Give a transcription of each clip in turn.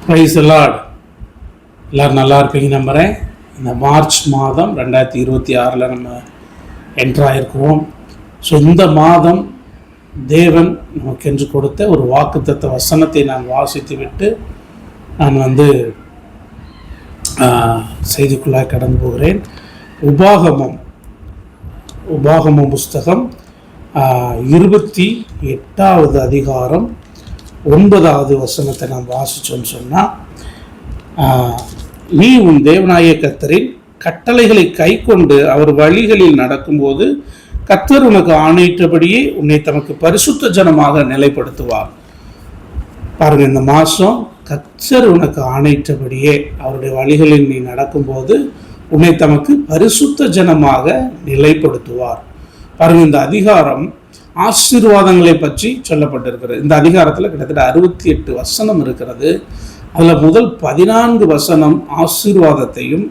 Praise the Lord. எல்லோரும் நல்லா இருப்பீங்க நம்புகிறேன். இந்த மார்ச் மாதம் 2026 நம்ம என்ட்ராயிருக்கிறோம். ஸோ இந்த மாதம் தேவன் நமக்கென்று கொடுத்த ஒரு வாக்குத்தத்த வசனத்தை நான் வாசித்து விட்டு நான் செய்திக்குள்ளாக கடந்து போகிறேன். உபாகமம் புஸ்தகம் 28வது அதிகாரம் 9வது வசனத்தை நாம் வாசித்தோன்னு சொன்னால், நீ உன் தேவனாகிய கர்த்தரின் கட்டளைகளை கை கொண்டு அவர் வழிகளில் நடக்கும்போது கர்த்தர் உனக்கு ஆணையிட்டபடியே உன்னை தமக்கு பரிசுத்த ஜனமாக நிலைப்படுத்துவார். பாருங்க, இந்த மாதம் கர்த்தர் உனக்கு ஆணையிட்டபடியே அவருடைய வழிகளில் நீ நடக்கும்போது உன்னை தமக்கு பரிசுத்த ஜனமாக நிலைப்படுத்துவார். பாருங்க, இந்த அதிகாரம் ஆசீர்வாதங்களை பற்றி சொல்லப்பட்டிருக்கிறது. இந்த அதிகாரத்தில் கிட்டத்தட்ட 68 வசனம் இருக்கிறது. அதில் முதல் 14 வசனம் ஆசீர்வாதத்தையும்,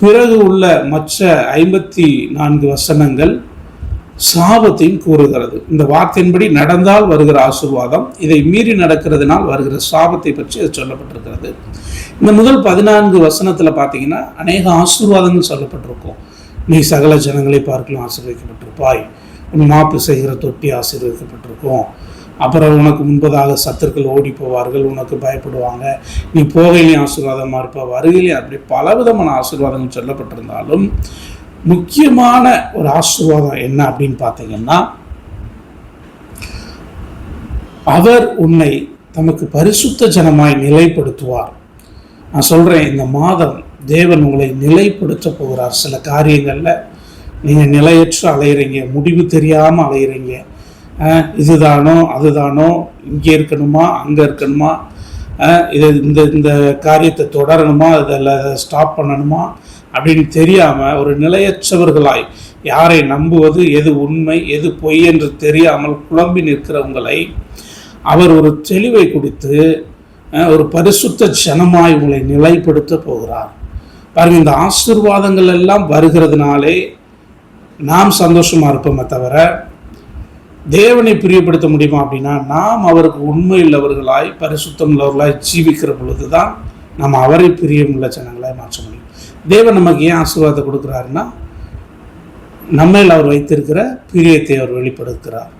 பிறகு உள்ள மற்ற 54 வசனங்கள் சாபத்தையும் கூறுகிறது. இந்த வார்த்தையின்படி நடந்தால் வருகிற ஆசீர்வாதம், இதை மீறி நடக்கிறதுனால் வருகிற சாபத்தை பற்றி அது சொல்லப்பட்டிருக்கிறது. இந்த முதல் 14 வசனத்தில் பார்த்தீங்கன்னா அநேக ஆசீர்வாதங்கள் சொல்லப்பட்டிருக்கும். நீ சகல ஜனங்களை பார்க்கலாம் ஆசீர்வதிக்கப்பட்டிருப்பாய், உன் மாப்பு செய்கிற தொட்டி ஆசீர்வதிக்கப்பட்டிருக்கும், அப்புறம் உனக்கு முன்பதாக சத்துருக்கள் ஓடி போவார்கள், உனக்கு பயப்படுவாங்க, நீ போகையிலையும் ஆசீர்வாதமாக இருப்ப, வருகையிலையும், அப்படி பலவிதமான ஆசீர்வாதங்கள் சொல்லப்பட்டிருந்தாலும் முக்கியமான ஒரு ஆசீர்வாதம் என்ன அப்படின்னு பார்த்தீங்கன்னா, அவர் உன்னை தமக்கு பரிசுத்த ஜனமாய் நிலைப்படுத்துவார். நான் சொல்கிறேன், இந்த மாதம் தேவன் உங்களை நிலைப்படுத்த போகிறார். சில காரியங்களில் நீங்கள் நிலையற்று அலையிறீங்க, முடிவு தெரியாமல் அலையிறீங்க. இதுதானோ அதுதானோ, இங்கே இருக்கணுமா அங்கே இருக்கணுமா, இந்த காரியத்தை தொடரணுமா இதில் ஸ்டாப் பண்ணணுமா அப்படின்னு தெரியாமல் ஒரு நிலையற்றவர்களாய், யாரை நம்புவது, எது உண்மை எது பொய் என்று தெரியாமல் குழம்பி நிற்கிறவங்களை அவர் ஒரு தெளிவை கொடுத்து ஒரு பரிசுத்த ஜனமாய் உங்களை நிலைப்படுத்த போகிறார். பாருங்கள், இந்த ஆசீர்வாதங்கள் எல்லாம் வருகிறதுனாலே நாம் சந்தோஷமாக இருப்போமே தவிர தேவனை பிரியப்படுத்த முடியுமா அப்படின்னா, நாம் அவருக்கு உண்மை உள்ளவர்களாய் பரிசுத்தம் உள்ளவர்களாய் ஜீவிக்கிற பொழுது தான் நாம் அவரை பிரியமுள்ள ஜனங்களாய் மாற்ற முடியும். தேவன் நமக்கு ஏன் ஆசீர்வாதத்தை கொடுக்குறாருன்னா, நம்மையில் அவர் வைத்திருக்கிற பிரியத்தை அவர் வெளிப்படுத்துகிறார்.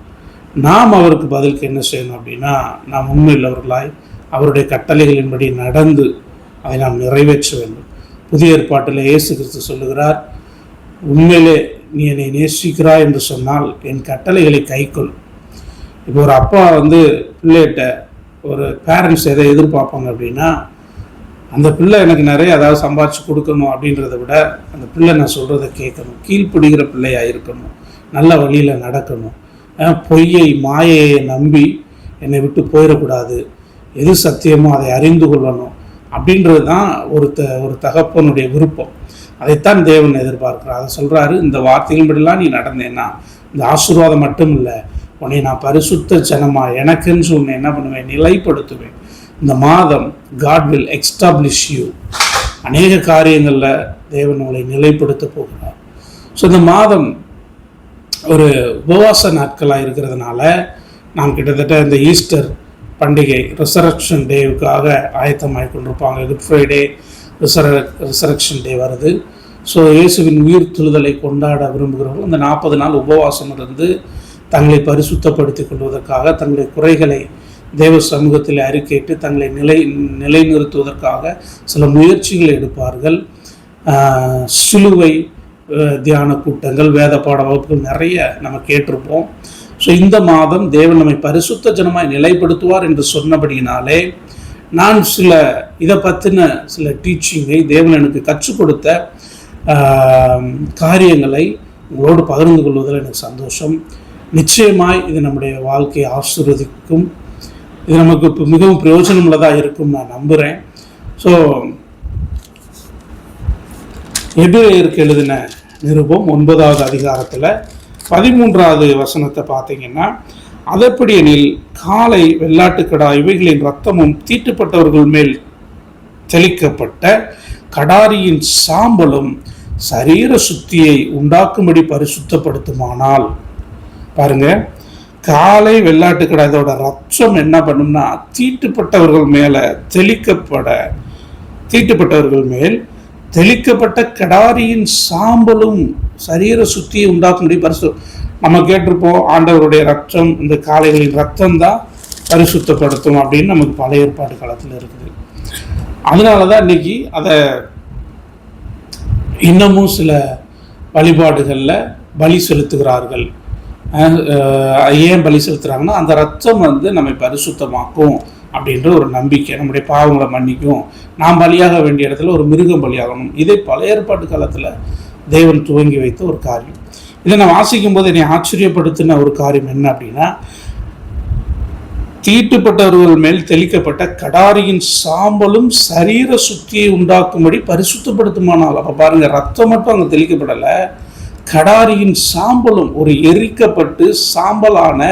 நாம் அவருக்கு பதிலுக்கு என்ன செய்யணும் அப்படின்னா, நாம் உண்மை உள்ளவர்களாய் அவருடைய கட்டளைகளின்படி நடந்து அதை நாம் நிறைவேற்ற வேண்டும். புதிய ஏற்பாட்டில் இயேசு கிறிஸ்து சொல்லுகிறார், உண்மையிலே நீ என்னை நேசிக்கிறாய் என்று சொன்னால் என் கட்டளைகளை கைக்கொள். இப்போ ஒரு அப்பா பிள்ளைகிட்ட, ஒரு பேரண்ட்ஸ் எதை எதிர்பார்ப்பாங்க அப்படின்னா, அந்த பிள்ளை எனக்கு நிறைய அதாவது சம்பாதிச்சு கொடுக்கணும் அப்படின்றத விட அந்த பிள்ளை நான் சொல்கிறத கேட்கணும், கீழ்ப்பிடிக்கிற பிள்ளையாக இருக்கணும், நல்ல வழியில் நடக்கணும், பொய்யை மாயையை நம்பி என்னை விட்டு போயிடக்கூடாது, எது சத்தியமோ அதை அறிந்து கொள்ளணும் அப்படின்றது தான் ஒரு தகப்பனுடைய விருப்பம். அதைத்தான் தேவன் எதிர்பார்க்கிறார். அதை சொல்கிறாரு, இந்த வார்த்தைகளின்படிலாம் நீ நடந்தேன்னா இந்த ஆசீர்வாதம் மட்டும் இல்லை, உன்னை நான் பரிசுத்த ஜனமா எனக்குன்னு உன்னை என்ன பண்ணுவேன், நிலைப்படுத்துவேன். இந்த மாதம் God will establish you. அநேக காரியங்களில் தேவன் உங்களை நிலைப்படுத்த போகிறார். ஸோ இந்த மாதம் ஒரு உபவாச நாட்களாக இருக்கிறதுனால நாம் கிட்டத்தட்ட இந்த ஈஸ்டர் பண்டிகை ரிசரக்ஷன் டேவுக்காக ஆயத்தமாகி கொண்டிருப்பாங்க. குட் ஃப்ரைடே ரிசரக்ஷன் டே வருது. ஸோ இயேசுவின் உயிர் துழுதலை கொண்டாட விரும்புகிறவர்கள் இந்த 40 நாள் உபவாசம் இருந்து தங்களை பரிசுத்தப்படுத்திக் கொள்வதற்காக, தங்களுடைய குறைகளை தேவ சமூகத்தில் அறிக்கையிட்டு தங்களை நிலைநிறுத்துவதற்காக சில முயற்சிகளை எடுப்பார்கள். சிலுவை தியான கூட்டங்கள், வேத பாட வகுப்புகள் நிறைய நம்ம கேட்டிருப்போம். ஸோ இந்த மாதம் தேவன் நம்மை பரிசுத்த ஜனமாய் நிலைப்படுத்துவார் என்று சொன்னபடியினாலே நான் இதை பற்றின சில டீச்சிங்கை தேவன் எனக்கு கற்றுக் கொடுத்த காரியங்களை உங்களோடு பகிர்ந்து கொள்வதில் எனக்கு சந்தோஷம். நிச்சயமாய் இது நம்முடைய வாழ்க்கையை ஆசீர்வதிக்கும், இது நமக்கு இப்போ மிகவும் பிரயோஜனம் உள்ளதாக இருக்கும் நான் நம்புகிறேன். ஸோ எபிரேயருக்கு எழுதின நிருபம் 9வது அதிகாரத்தில் 13வது வசனத்தை பார்த்தீங்கன்னா, அதற்படியெனில் காளை, வெள்ளாட்டுக்கடா இவைகளின் இரத்தமும் தீட்டுப்பட்டவர்கள் மேல் தெளிக்கப்பட்ட கடாரியின் சாம்பலும் சரீர சுத்தியை உண்டாக்கும்படி பரிசுத்தப்படுத்துமானால், பாருங்க, காளை வெள்ளாட்டுக்கடா இதோட ரத்தம் என்ன பண்ணும்னா தீட்டுப்பட்டவர்கள் மேல் தெளிக்கப்பட்ட கடாரியின் சாம்பலும் சரீர சுத்தியை உண்டாக்கும்படி நம்ம கேட்டிருப்போம், ஆண்டவருடைய ரத்தம், இந்த காளைகளின் ரத்தம் தான் பரிசுத்தப்படுத்தும் அப்படின்னு நமக்கு பழைய ஏற்பாடு காலத்தில் இருக்குது. அதனாலதான் இன்னைக்கு அதை இன்னமும் சில வழிபாடுகளில் பலி செலுத்துகிறார்கள். ஏன் பலி செலுத்துறாங்கன்னா, அந்த ரத்தம் நம்மை பரிசுத்தமாக்கும் அப்படின்ற ஒரு நம்பிக்கை, நம்முடைய பாவங்களை மன்னிக்கும், நாம் பலியாக வேண்டிய இடத்துல ஒரு மிருகம் பலியாகணும். இதை பழைய ஏற்பாட்டு காலத்தில் தேவன் துவங்கி வைத்த ஒரு காரியம். இதை நான் வாசிக்கும் போது என்னை ஆச்சரியப்படுத்தின ஒரு காரியம் என்ன அப்படின்னா, தீட்டுப்பட்டவர்கள் மேல் தெளிக்கப்பட்ட கடாரியின் சாம்பலும் சரீர சுத்தியை உண்டாக்கும்படி பரிசுத்தப்படுத்துமானால். அப்ப பாருங்க, ரத்தம் மட்டும் அங்கே தெளிக்கப்படலை, கடாரியின் சாம்பலும் ஒரு எரிக்கப்பட்டு சாம்பலான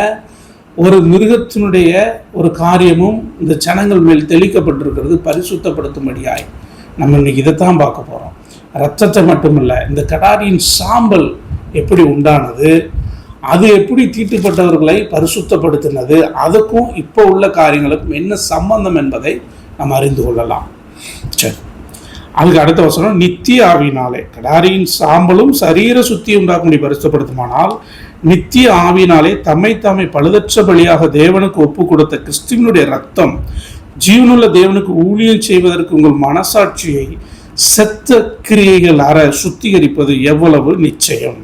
ஒரு மிருகத்தினுடைய ஒரு காரியமும் இந்த ஜனங்கள் மேல் தெளிக்கப்பட்டிருக்கிறது பரிசுத்தப்படுத்தும்படியாய். நம்ம இன்னைக்கு இதைத்தான் பார்க்க போறோம். ரத்தத்தை மட்டுமல்ல, இந்த கடாரியின் சாம்பல் எப்படி உண்டானது, அது எப்படி தீட்டுப்பட்டவர்களை பரிசுத்தப்படுத்தினது, அதுக்கும் இப்போ உள்ள காரியங்களுக்கும் என்ன சம்பந்தம் என்பதை நாம் அறிந்து கொள்ளலாம். சரி, அதுக்கு அடுத்த வசனம், நித்திய ஆவியினாலே கடாரியின் சாம்பலும் சரீர சுத்தி உண்டாக்கும்படி பரிசுத்தப்படுத்துமானால் நித்திய ஆவியினாலே தம்மை பழுதற்ற பலியாக தேவனுக்கு ஒப்பு கொடுத்த கிறிஸ்துவினுடைய ரத்தம் ஜீவனுள்ள தேவனுக்கு ஊழியம் செய்வதற்கு உங்கள் மனசாட்சியை செத்த கிரியைகள் அற சுத்திகரிப்பது எவ்வளவு நிச்சயம்.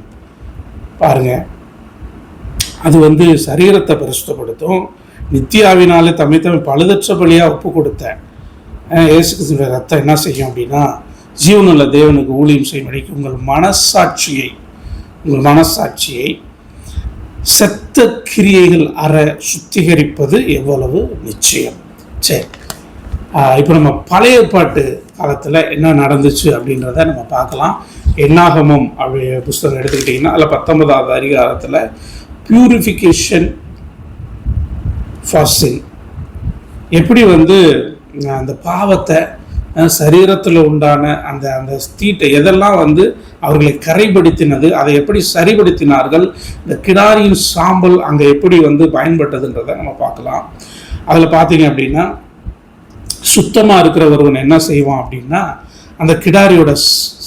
பாருங்க, அது சரீரத்தை பரிசுத்தப்படுத்தும். நித்தியாவினாலே தம்மை பழுதற்ற பலியாக ஒப்பு கொடுத்த இயேசு கிறிஸ்துவினுடைய ரத்தம் என்ன செய்யும் அப்படின்னா, ஜீவனுள்ள தேவனுக்கு ஊழியம் செய்யும்படிக்கு உங்கள் மனசாட்சியை செத்த கிரியைகள் அற சுத்திகரிப்பது எவ்வளவு நிச்சயம். சரி, இப்போ நம்ம பழைய ஏற்பாட்டு காலத்தில் என்ன நடந்துச்சு அப்படின்றத நம்ம பார்க்கலாம். என்னாகமம் அப்படி புஸ்தகம் எடுத்துக்கிட்டிங்கன்னா அதில் 19வது அதிகாரத்தில் பியூரிஃபிகேஷன் ஃபார் சின், எப்படி அந்த பாவத்தை சரீரத்தில் உண்டான அந்த அந்த தீட்டை எதெல்லாம் அவர்களை கரைப்படுத்தினது, அதை எப்படி சரிபடுத்தினார்கள், இந்த கிடாரியின் சாம்பல் அங்கே எப்படி பயன்பட்டதுன்றதை நம்ம பார்க்கலாம். அதில் பார்த்தீங்க அப்படின்னா, சுத்தமாக இருக்கிற ஒருவன் என்ன செய்வான் அப்படின்னா, அந்த கிடாரியோட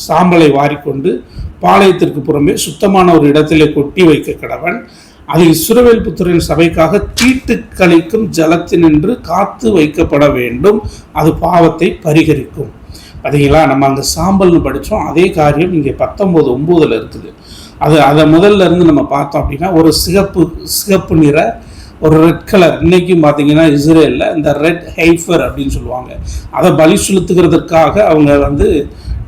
சாம்பலை வாரிக்கொண்டு பாளையத்திற்கு புறம்பே சுத்தமான ஒரு இடத்திலே கொட்டி வைக்க கடவன். அது இஸ்ரவேல் புத்திரன் சபைக்காக தீட்டு கழிக்கும் ஜலத்தினின்று காத்து வைக்கப்பட வேண்டும், அது பாவத்தை பரிகரிக்கும். பார்த்தீங்களா, நம்ம அந்த சாம்பல்னு படித்தோம், அதே காரியம் இங்கே 19:9 இருக்குது. அதை முதல்ல இருந்து நம்ம பார்த்தோம் அப்படின்னா, ஒரு சிகப்பு நிற ஒரு ரெட் கலர், இன்னைக்கும் பார்த்தீங்கன்னா இஸ்ரேலில் இந்த ரெட் ஹைஃபர் அப்படின்னு சொல்லுவாங்க, அதை பலி செலுத்துகிறதுக்காக அவங்க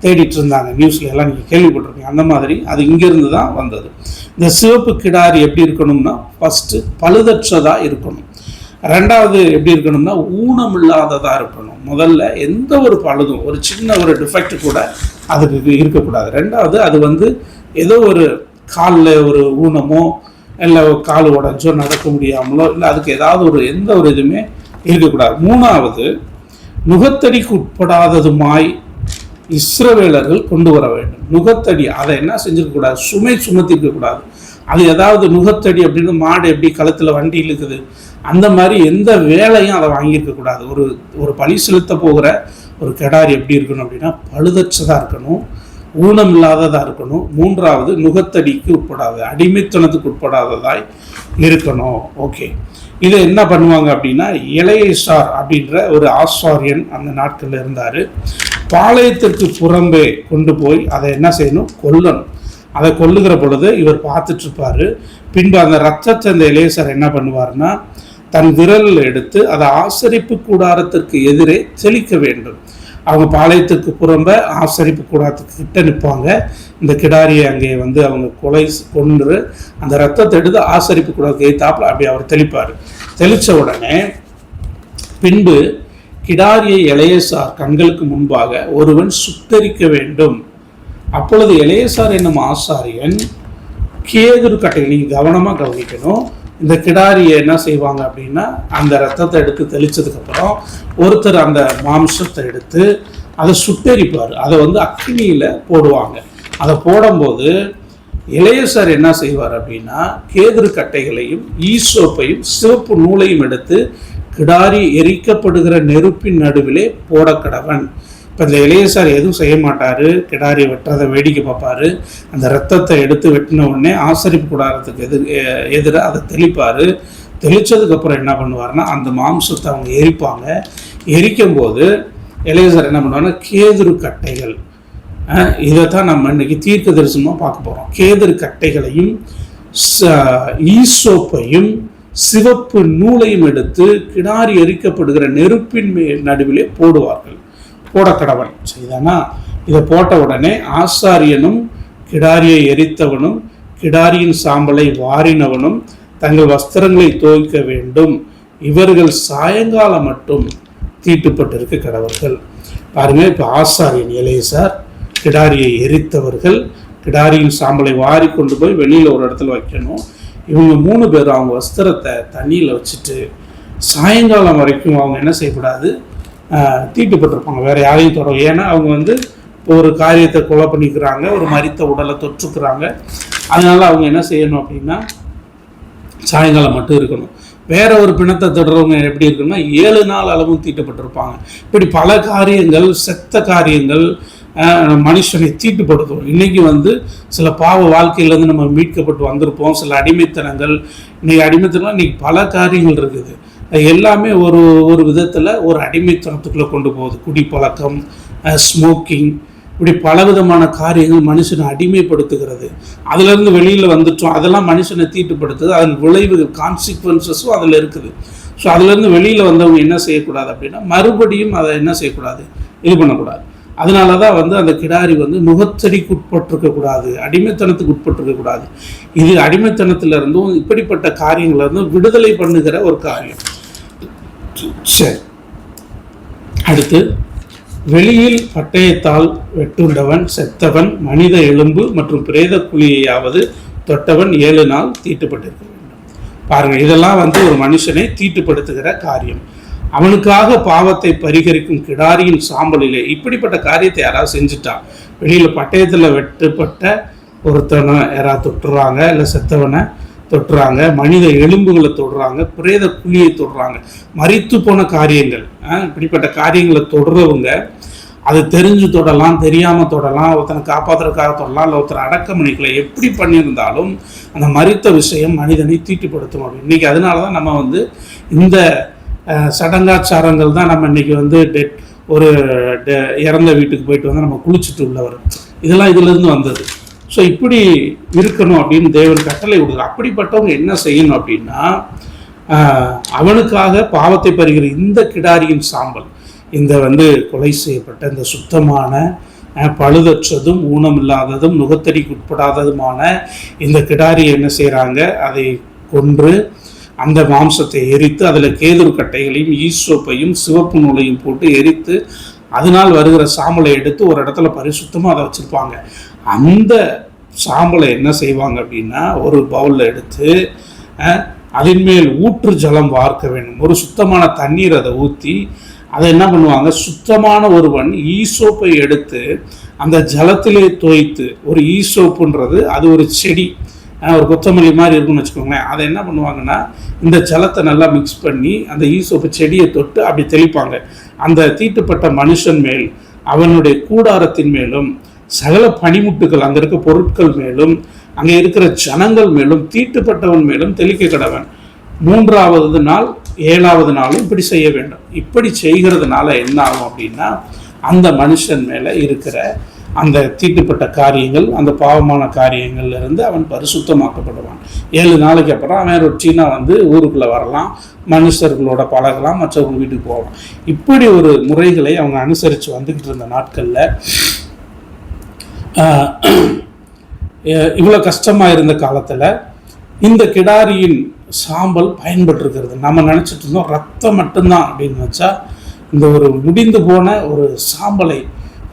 தேடிட்டு இருந்தாங்க. நியூஸ்ல எல்லாம் நீங்கள் கேள்விப்பட்டிருக்கீங்க. அந்த மாதிரி அது இங்கேருந்து தான் வந்தது. இந்த சிவப்பு கிடாரி எப்படி இருக்கணும்னா, ஃபர்ஸ்ட் பழுதற்றதாக இருக்கணும். ரெண்டாவது எப்படி இருக்கணும்னா, ஊனமில்லாததாக இருக்கணும். முதல்ல எந்த ஒரு பழுதும், ஒரு சின்ன ஒரு டிஃபெக்ட் கூட அதுக்கு இருக்கக்கூடாது. ரெண்டாவது அது ஏதோ ஒரு காலில் ஒரு ஊனமோ இல்லை கால் உடஞ்சோ நடக்க முடியாமலோ இல்லை அதுக்கு ஏதாவது எந்த ஒரு இதுவுமே இருக்கக்கூடாது. மூணாவது, நுகத்தடிக்கு உட்படாததுமாய் இஸ்ரவேலர்கள் கொண்டு வர வேண்டும். நுகத்தடி அதை என்ன செஞ்சிருக்கக்கூடாது, சுமத்தி இருக்கக்கூடாது. அது ஏதாவது நுகத்தடி அப்படின்னு மாடு எப்படி கழுத்தில் வண்டி இழுக்குது, அந்த மாதிரி எந்த வேலையும் அதை வாங்கியிருக்கக்கூடாது. ஒரு பலி செலுத்த போகிற ஒரு கிடாரி எப்படி இருக்கணும் அப்படின்னா, பழுதற்றதாக இருக்கணும், ஊனம் இல்லாததாக இருக்கணும். மூன்றாவது, நுகத்தடிக்கு உட்படாது, அடிமைத்தனத்துக்கு உட்படாததாய் இருக்கணும். ஓகே, இதை என்ன பண்ணுவாங்க அப்படின்னா, எலெயாசார் அப்படின்ற ஒரு ஆசாரியன் அந்த நாட்களில் இருந்தார். பாளையத்திற்கு புறம்பே கொண்டு போய் அதை என்ன செய்யணும், கொல்லணும். அதை கொல்லுகிற பொழுது இவர் பார்த்துட்டு இருப்பாரு. பின்பு அந்த ரத்தத்தை அந்த எலெயாசார் என்ன பண்ணுவார்னா, தன் விரலில் எடுத்து அதை ஆசரிப்பு கூடாரத்திற்கு எதிரே தெளிக்க வேண்டும். அவங்க பாளையத்துக்கு புறம்ப ஆசரிப்பு கூடாரத்துக்கு கிட்ட நிற்பாங்க. இந்த கிடாரியை அங்கே அவங்க கொன்று அந்த ரத்தத்தை எடுத்து ஆசரிப்பு கூடாரத்துக்கு ஏத்தாப்புல அப்படி அவர் தெளிப்பார். தெளித்த உடனே பின்பு கிடாரியை எலெயாசார் கண்களுக்கு முன்பாக ஒருவன் சுட்டரிக்க வேண்டும். அப்பொழுது எலெயாசார் என்னும் ஆசாரியன் கேதுரு கட்டை, நீங்கள் கவனமாக கவனிக்கணும், இந்த கிடாரியை என்ன செய்வாங்க அப்படின்னா, அந்த ரத்தத்தை எடுத்து தெளித்ததுக்கப்புறம் ஒருத்தர் அந்த மாம்சத்தை எடுத்து அதை சுட்டரிப்பார். அதை அக்கினியில் போடுவாங்க. அதை போடும்போது எலெயாசார் என்ன செய்வார் அப்படின்னா, கேதுரு கட்டைகளையும் ஈசோப்பையும் சிவப்பு நூலையும் எடுத்து கிடாரி எரிக்கப்படுகிற நெருப்பின் நடுவிலே போட கடவன். இப்போ இந்த எலெயாசார் எதுவும் செய்ய மாட்டார், கிடாரி வெட்டுறதை வேடிக்கை பார்ப்பார். அந்த ரத்தத்தை எடுத்து வெட்டின உடனே ஆசரிப்பு கூடாரத்துக்கு எதிராக அதை தெளிப்பார். தெளித்ததுக்கப்புறம் என்ன பண்ணுவார்னா, அந்த மாம்சத்தை அவங்க எரிப்பாங்க. எரிக்கும் போது எலெயாசார் என்ன பண்ணுவாங்கன்னா, கேதுரு கட்டைகள், இதைத்தான் நம்ம இன்னைக்கு தீர்க்க தரிசனமாக பார்க்க போகிறோம். கேதுரு கட்டைகளையும் ஈசோப்பையும் சிவப்பு நூலையும் எடுத்து கிடாரி எரிக்கப்படுகிற நெருப்பின் நடுவிலே போடுவார்கள். போடக்கடவன் செய்தானா, இதை போட்ட உடனே ஆசாரியனும் கிடாரியை எரித்தவனும் கிடாரியின் சாம்பலை வாரினவனும் தங்கள் வஸ்திரங்களை துவைக்க வேண்டும். இவர்கள் சாயங்காலம் மட்டும் தீட்டுப்பட்டிருக்க கடவர்கள். பாருங்க, இப்போ ஆசாரியன் எலெயாசார், கிடாரியை எரித்தவர்கள், கிடாரியின் சாம்பலை வாரி கொண்டு போய் வெளியில் ஒரு இடத்துல வைக்கணும். இவங்க 3 பேரும் அவங்க வஸ்திரத்தை தண்ணியில் வச்சுட்டு சாயங்காலம் வரைக்கும் அவங்க என்ன செய்யக்கூடாது, தீட்டுப்பட்டிருப்பாங்க. வேறு யாரையும் தொடரும். ஏன்னா அவங்க ஒரு காரியத்தை கொலை பண்ணிக்கிறாங்க, ஒரு மரித்த உடலை தொற்றுக்கிறாங்க. அதனால அவங்க என்ன செய்யணும் அப்படின்னா, சாயங்காலம் மட்டும் இருக்கணும். வேற ஒரு பிணத்தை தொடர்றவங்க எப்படி இருக்குன்னா 7 நாள் அளவும் தீட்டுப்பட்டிருப்பாங்க. இப்படி பல காரியங்கள், செத்த காரியங்கள் மனுஷனை தீட்டுப்படுத்தும். இன்னைக்கு சில பாவ வாழ்க்கையிலேருந்து நம்ம மீட்கப்பட்டு வந்திருப்போம். சில அடிமைத்தனங்கள், இன்னைக்கு பல காரியங்கள் இருக்குது. எல்லாமே ஒரு விதத்தில் ஒரு அடிமைத்தனத்துக்குள்ளே கொண்டு போகுது. குடிப்பழக்கம், ஸ்மோக்கிங், இப்படி பலவிதமான காரியங்கள் மனுஷனை அடிமைப்படுத்துகிறது. அதுலேருந்து வெளியில் வந்துட்டோம், அதெல்லாம் மனுஷனை தீட்டுப்படுத்துது. அதன் விளைவுகள், கான்சிக்வன்சஸும் அதில் இருக்குது. ஸோ அதுலேருந்து வெளியில் வந்தவங்க என்ன செய்யக்கூடாது அப்படின்னா, மறுபடியும் அதை என்ன செய்யக்கூடாது, இது பண்ணக்கூடாது. அதனால தான் அந்த கிடாரி முகத்தடிக்கு உட்பட்டிருக்கக்கூடாது, அடிமைத்தனத்துக்கு உட்பட்டிருக்கக்கூடாது. இது அடிமைத்தனத்திலிருந்தும் இப்படிப்பட்ட காரியங்கள்லேருந்தும் விடுதலை பண்ணுகிற ஒரு காரியம். சரி, அடுத்து, வெளியில் பட்டயத்தால் வெட்டுண்டவன் செத்தவன் மனித எலும்பு மற்றும் பிரேத குழியையாவது தொட்டவன் 7 நாள் தீட்டுப்பட்டிருக்க வேண்டும். பாருங்க, இதெல்லாம் ஒரு மனுஷனை தீட்டுப்படுத்துகிற காரியம். அவனுக்காக பாவத்தை பரிகரிக்கும் கிடாரியின் சாம்பலிலே இப்படிப்பட்ட காரியத்தை யாராவது செஞ்சுட்டா, வெளியில் பட்டயத்தில் வெட்டுப்பட்ட ஒருத்தனை யாராவது தொட்டுறாங்க, இல்லை செத்தவனை தொட்டுறாங்க, மனித எலும்புகளை தொடுறாங்க, பிரேத குழியை தொடுறாங்க, மரித்து போன காரியங்கள், இப்படிப்பட்ட காரியங்களை தொடுறவங்க அது தெரிஞ்சு தொடலாம், தெரியாமல் தொடலாம், ஒருத்தனை காப்பாற்றுறதுக்காக தொடலாம், இல்லை ஒருத்தரை அடக்கம் பண்ணிக்கல, எப்படி பண்ணியிருந்தாலும் அந்த மரித்த விஷயம் மனிதனை தீட்டுப்படுத்தும். இன்னைக்கு அதனால தான் நம்ம இந்த சடங்காச்சாரங்கள் தான் நம்ம இன்னைக்கு ஒரு இறந்த வீட்டுக்கு போயிட்டு நம்ம குளிச்சுட்டு உள்ளவர், இதெல்லாம் இதிலிருந்து வந்தது. ஸோ இப்படி இருக்கணும் அப்படின்னு தேவன் கட்டளை விடுறார். அப்படிப்பட்டவங்க என்ன செய்யணும் அப்படின்னா, அவனுக்காக பாவத்தை பறிகிற இந்த கிடாரியின் சாம்பல், இந்த கொலை செய்யப்பட்ட இந்த சுத்தமான பழுதற்றதும் ஊனமில்லாததும் நுகத்தடிக்கு உட்படாததுமான இந்த கிடாரியை என்ன செய்கிறாங்க, அதை கொன்று அந்த மாம்சத்தை எரித்து அதில் கேதுரு கட்டைகளையும் ஈசோப்பையும் சிவப்பு நூலையும் போட்டு எரித்து அதனால் வருகிற சாம்பலை எடுத்து ஒரு இடத்துல பரிசுத்தமாக அதை வச்சுருப்பாங்க. அந்த சாம்பலை என்ன செய்வாங்க அப்படின்னா, ஒரு பவுலில் எடுத்து அதன் மேல் ஊற்று ஜலம் வார்க்க வேண்டும். ஒரு சுத்தமான தண்ணீர் அதை ஊற்றி அதை என்ன பண்ணுவாங்க, சுத்தமான ஒருவன் ஈசோப்பை எடுத்து அந்த ஜலத்திலே தோய்த்து, ஒரு ஈசோப்புன்றது அது ஒரு செடி, ஒரு கொத்தமல்லி மாதிரி இருக்குன்னு வச்சுக்கோங்களேன். அதை என்ன பண்ணுவாங்கன்னா, இந்த ஜலத்தை நல்லா மிக்ஸ் பண்ணி அந்த ஈசோப்பு செடியை தொட்டு அப்படி தெளிப்பாங்க. அந்த தீட்டுப்பட்ட மனுஷன் மேல், அவனுடைய கூடாரத்தின் மேலும், சகல பனிமுட்டுகள், அங்கே இருக்க பொருட்கள் மேலும், அங்கே இருக்கிற ஜனங்கள் மேலும், தீட்டுப்பட்டவன் மேலும் தெளிக்க கடவன். 3வது நாள் 7வது நாளும் இப்படி செய்ய வேண்டும். இப்படி செய்கிறதுனால என்ன ஆகும் அப்படின்னா, அந்த மனுஷன் மேலே இருக்கிற அந்த தீட்டுப்பட்ட காரியங்கள், அந்த பாவமான காரியங்கள்ல இருந்து அவன் பரிசுத்தமாக்கப்படுவான். 7 நாளைக்கு அப்புறம் அவன் ரொட்டீனா ஊருக்குள்ள வரலாம், மனுஷர்களோட பழகலாம், மற்றவங்க வீட்டுக்கு போகலாம். இப்படி ஒரு முறைகளை அவங்க அனுசரித்து வந்துக்கிட்டு இருந்த நாட்களில் இவ்வளோ கஷ்டமாக இருந்த காலத்தில் இந்த கிடாரியின் சாம்பல் பயன்பட்டுருக்கிறது. நம்ம நினச்சிட்டு இருந்தோம் ரத்தம் மட்டும்தான் அப்படின்னு நினச்சா, இந்த ஒரு முடிந்து போன ஒரு சாம்பலை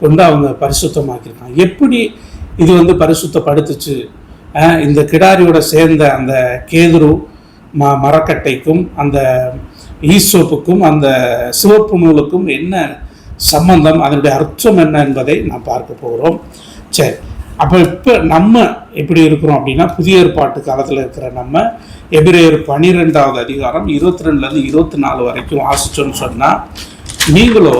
கொண்டு அவங்க பரிசுத்தமாக்கியிருக்காங்க. எப்படி இது பரிசுத்தப்படுத்துச்சு? இந்த கிடாரியோட சேர்ந்த அந்த கேதுரு மரக்கட்டைக்கும் அந்த ஈசோப்புக்கும் அந்த சிவப்பு நூலுக்கும் என்ன சம்பந்தம், அதனுடைய அர்த்தம் என்ன என்பதை நாம் பார்க்க போகிறோம். சரி, அப்போ இப்போ நம்ம எப்படி இருக்கிறோம் அப்படின்னா, புதிய ஏற்பாட்டு காலத்தில் இருக்கிற நம்ம எபிரேயர் 12வது அதிகாரம் 22லேருந்து 24 வரைக்கும் வாசிச்சோன்னு சொன்னால், நீங்களோ